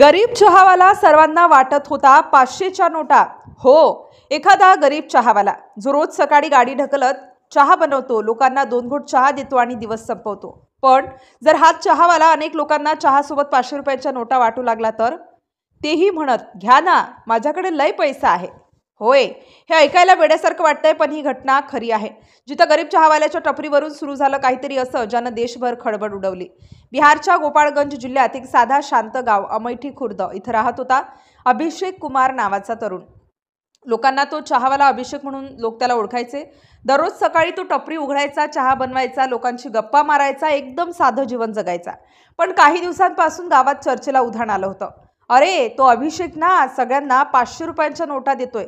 गरीब चहावाला सर्वांना वाटत होता 500च्या नोटा। हो, एखादा गरीब चहावाला जो रोज सकाळी गाडी ढकलत चहा बनवतो, लोकांना 2 घोट चहा देतो आणि दिवस संपवतो। पण जर हा चहावाला अनेक लोकांना चहासोबत 500 रुपयाच्या नोटा वाटू लागला तर तेही म्हणत घ्या ना, माझ्याकडे लय पैसा आहे। होय, हे ऐकायला वेड्यासारखं वाटतंय, पण ही घटना खरी आहे। जिथं गरीब चहावाल्याच्या टपरीवरून सुरू झालं काहीतरी असं ज्यानं देशभर खळबळ उडवली। बिहारच्या गोपाळगंज जिल्ह्यात एक साधा शांत गाव अमैठी खुर्द इथं राहत होता अभिषेक कुमार नावाचा तरुण। लोकांना तो चहावाला अभिषेक म्हणून लोक त्याला ओळखायचे। दररोज सकाळी तो टपरी उघडायचा, चहा बनवायचा, लोकांशी गप्पा मारायचा, एकदम साधं जीवन जगायचा। पण काही दिवसांपासून गावात चर्चेला उधाण आलं होतं। अरे, तो अभिषेक ना सगळ्यांना 500 रुपयांच्या नोटा देतोय।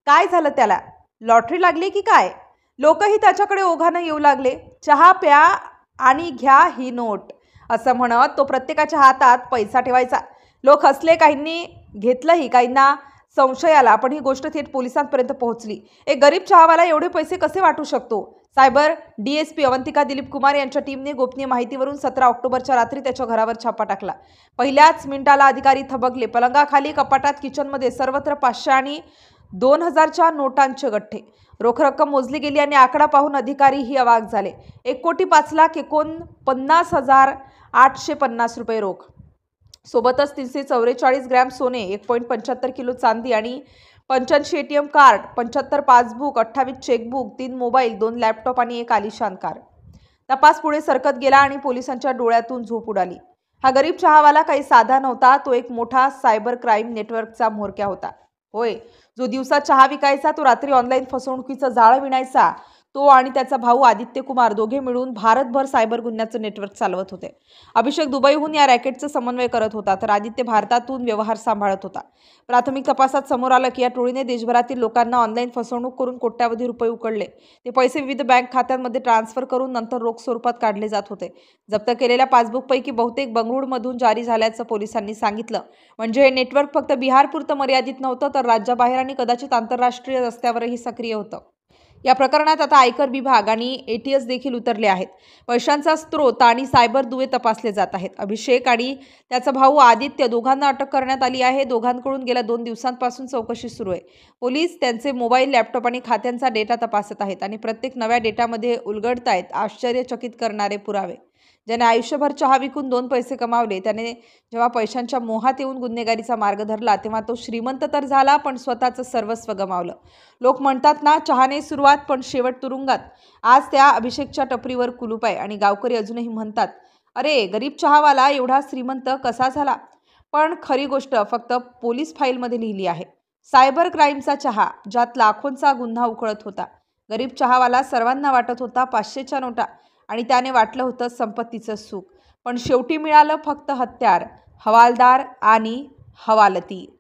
काय झालं त्याला? लॉटरी लागली की काय? लोकही त्याच्याकडे ओघानं येऊ लागले। चहा प्या आणि घ्या ही नोट असं म्हणत तो प्रत्येकाच्या हातात पैसा ठेवायचा। लोक हसले, काहींनी घेतलंही, काहींना संशय आला, पण ही गोष्ट थेट पोलिसांपर्यंत पोहोचली। एक गरीब चहावाला एवढे पैसे कसे वाटू शकतो? सायबर डीएसपी अवंतिका दिलीप कुमार यांच्या टीमने गोपनीय माहितीवरून 17 ऑक्टोबरच्या रात्री त्याच्या घरावर छापा टाकला। पहिल्याच मिनिटाला अधिकारी थबकले। पलंगाखाली, कपाटात, किचनमध्ये सर्वत्र 500 आणि 2000च्या नोटांचे गठ्ठे। रोख रक्कम मोजली गेली आणि आकडा पाहून अधिकारीही अवाक झाले। 1,50,49,850 रुपये रोख, सोबतच 344 ग्रॅम सोने, 1.75 किलो चांदी आणि 85 ATM card, 75 passbook, 28 chequebook, 3 mobile, 2 laptop आणि एक आलिशान कार। तपास पुढे सरकत गेला आणि पोलिसांच्या डोळ्यातून झोप उडाली। हा गरीब चहावाला काही साधा नव्हता, तो एक मोठा सायबर क्राईम नेटवर्कचा म्होरक्या होता। होय, जो दिवसा चहा विकायचा, तो रात्री ऑनलाईन फसवणुकीचं जाळं विणायचा। तो आणि त्याचा भाऊ आदित्य कुमार दोघे मिळून भारतभर सायबर गुन्ह्याचं नेटवर्क चालवत होते। अभिषेक दुबईहून या रॅकेटचं समन्वय करत होता, तर आदित्य भारतातून व्यवहार सांभाळत होता। प्राथमिक तपासात समोर आलं की या टोळीने देशभरातील लोकांना ऑनलाईन फसवणूक करून कोट्यावधी रुपये उकळले। ते पैसे विविध बँक खात्यांमध्ये ट्रान्सफर करून नंतर रोख स्वरूपात काढले जात होते। जप्त केलेल्या पासबुकपैकी बहुतेक बंगळुरूमधून जारी झाल्याचं पोलिसांनी सांगितलं। म्हणजे हे नेटवर्क फक्त बिहारपुरतं मर्यादित नव्हतं, तर राज्याबाहेर आणि कदाचित आंतरराष्ट्रीय रस्त्यावरही सक्रिय होतं। या प्रकरणात आता आयकर विभाग आणि एटीएस देखील उतरले आहेत। पैशांचा स्रोत आणि सायबर दुवे तपासले जात आहेत। अभिषेक आणि त्याचा भाऊ आदित्य दोघांना अटक करण्यात आली आहे। दोघांकडून गेल्या 2 दिवसांपासून चौकशी सुरू आहे। पोलीस त्यांचे मोबाईल, लॅपटॉप आणि खात्यांचा डेटा तपासत आहेत आणि प्रत्येक नव्या डेटामध्ये उलगडतायत आश्चर्यचकित करणारे पुरावे। ज्याने आयुष्यभर चहा विकून 2 पैसे कमावले, त्याने जेव्हा पैशांच्या मोहात येऊन गुन्हेगारीचा मार्ग धरला, तेव्हा तो श्रीमंत तर झाला, पण स्वतःचं सर्वस्व गमावलं। लोक म्हणतात ना, चहाने सुरुवात पण शेवट तुरुंगात। आज त्या अभिषेकच्या टपरीवर कुलूप आहे आणि गावकरी अजूनही म्हणतात, अरे, गरीब चहावाला एवढा श्रीमंत कसा झाला? पण खरी गोष्ट फक्त पोलीस फाईलमध्ये लिहिली आहे। सायबर क्राईमचा चहा, ज्यात लाखोंचा गुन्हा उकळत होता। गरीब चहावाला सर्वांना वाटत होता 500च्या नोटा आणि त्याने वाटलं होतं संपत्तीचं सुख, पण शेवटी मिळालं फक्त हत्यार, हवालदार आणि हवालती।